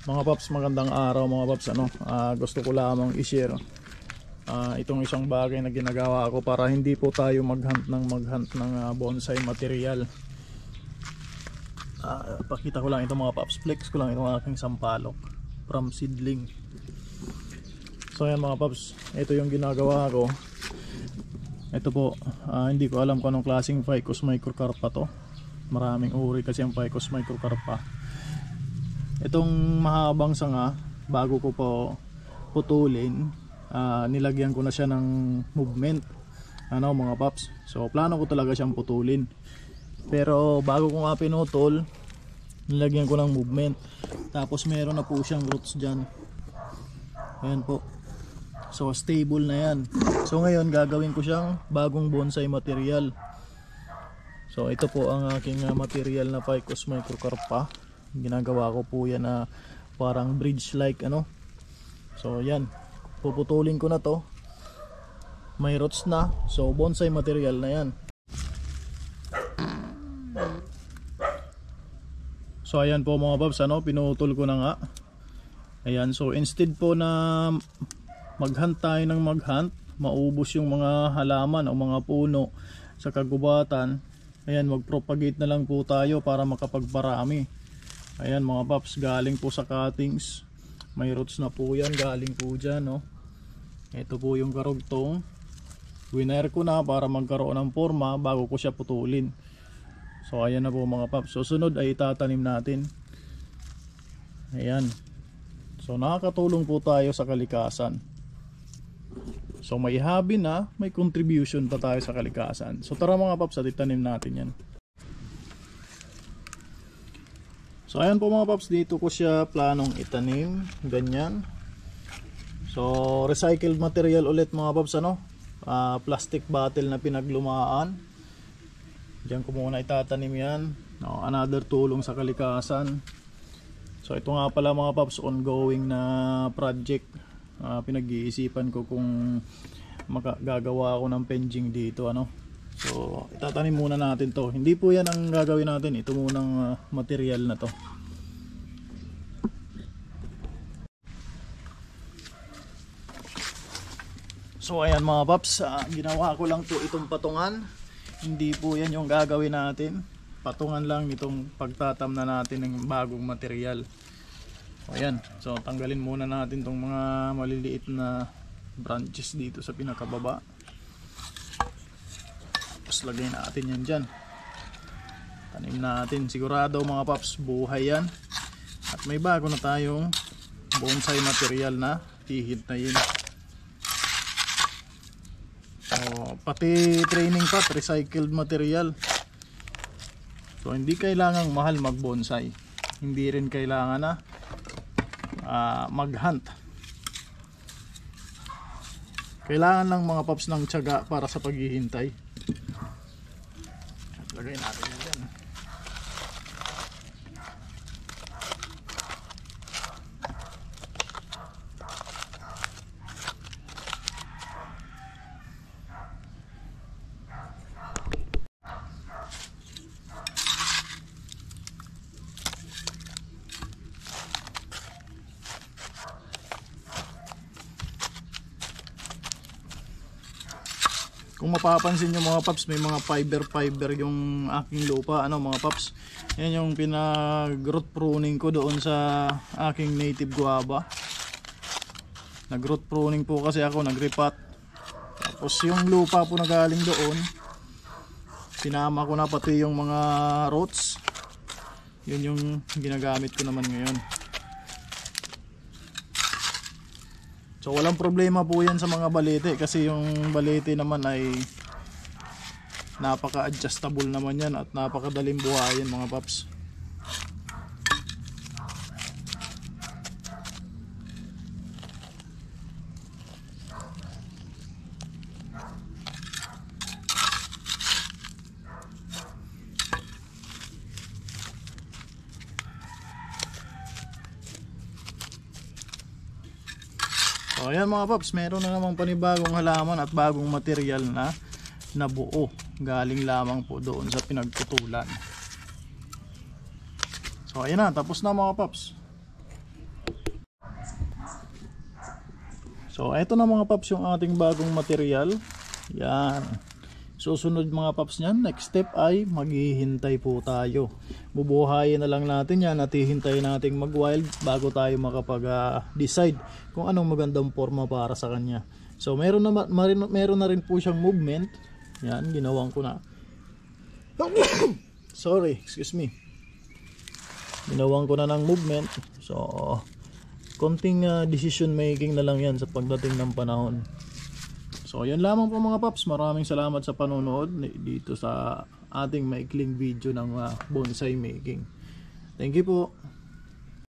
Mga paps, magandang araw mga paps. Gusto ko lamang i-share itong isang bagay na ginagawa ko para hindi po tayo maghunt ng bonsai material. Pakita ko lang ito mga paps, flex ko lang itong aking sampalok from seedling. So ayan mga paps, ito yung ginagawa ko. Ito po, hindi ko alam kung anong klaseng Ficus microcarpa to. Maraming uri kasi ang Ficus microcarpa. Itong mahabang sanga, bago ko po putulin, nilagyan ko na siya ng movement, mga paps. So plano ko talaga siyang putulin, pero bago ko nga pinutol, nilagyan ko ng movement. Tapos meron na po siyang roots dyan. Ayan po, so stable na yan. So ngayon gagawin ko siyang bagong bonsai material. So ito po ang aking material na Ficus microcarpa. Ginagawa ko po yan na parang bridge like So yan, puputulin ko na to. May roots na, so bonsai material na yan. So ayan po mga paps, pinutol ko na nga. Ayan, so instead po na maghunt tayo ng maghunt, maubos yung mga halaman o mga puno sa kagubatan, ayan, mag-propagate na lang po tayo para makapagparami. Ayan mga paps, galing po sa cuttings. May roots na po yan, galing po dyan. Ito po yung karugtong. Winer ko na para magkaroon ng forma bago ko siya putulin. So ayan na po mga paps. So sunod ay itatanim natin. Ayan. So nakakatulong po tayo sa kalikasan. So may hobby na, may contribution pa tayo sa kalikasan. So tara mga paps, at itanim natin yan. So ayan po mga paps, dito ko siya planong itanim, ganyan. So recycled material ulit mga paps, plastic bottle na pinaglumaan. Diyan ko muna itatanim yan. Another tulong sa kalikasan. So ito nga pala mga paps, ongoing na project. Pinag-iisipan ko kung gagawa ako ng penjing dito, So itatanim muna natin to. Hindi po yan ang gagawin natin, ito munang material na to. So ayan mga paps, ginawa ko lang to itong patungan. Hindi po yan yung gagawin natin. Patungan lang itong pagtatam na natin ng bagong material. So ayan, so tanggalin muna natin tong mga maliliit na branches dito sa pinakababa. Tapos lagay natin yan dyan. Tanim natin, sigurado mga paps, buhay yan. At may bago na tayong bonsai material na hihintayin. So pati training pot, recycled material. So hindi kailangang mahal mag bonsai. Hindi rin kailangan na mag-hunt. Kailangan lang mga paps ng tiyaga para sa paghihintay. Lagay natin yan dyan. Kung mapapansin nyo mga paps, may mga fiber yung aking lupa, mga paps. Yan yung pinag-root pruning ko doon sa aking native guava. Nag-root pruning po kasi ako, nag-repot. Tapos yung lupa po na galing doon, sinama ko na pati yung mga roots. Yun yung ginagamit ko naman ngayon. So walang problema po yan sa mga balete, kasi yung balete naman ay napaka-adjustable naman yan at napakadaling buhayin mga paps. So ayan mga paps, meron na namang panibagong halaman at bagong material na nabuo. Galing lamang po doon sa pinagputulan. So ayan na, tapos na mga paps. So eto na mga paps yung ating bagong material. Yan. Susunod mga paps niyan, next step ay maghihintay po tayo. Bubuhayin na lang natin yan at hihintayin nating mag-wild bago tayo makapag-decide kung anong magandang forma para sa kanya. So meron na rin po siyang movement. Yan, ginawan ko na. Sorry, excuse me. Ginawan ko na ng movement. So konting decision making na lang yan sa pagdating ng panahon. So yun lamang po mga paps, maraming salamat sa panonood dito sa ating maikling video ng bonsai making. Thank you po.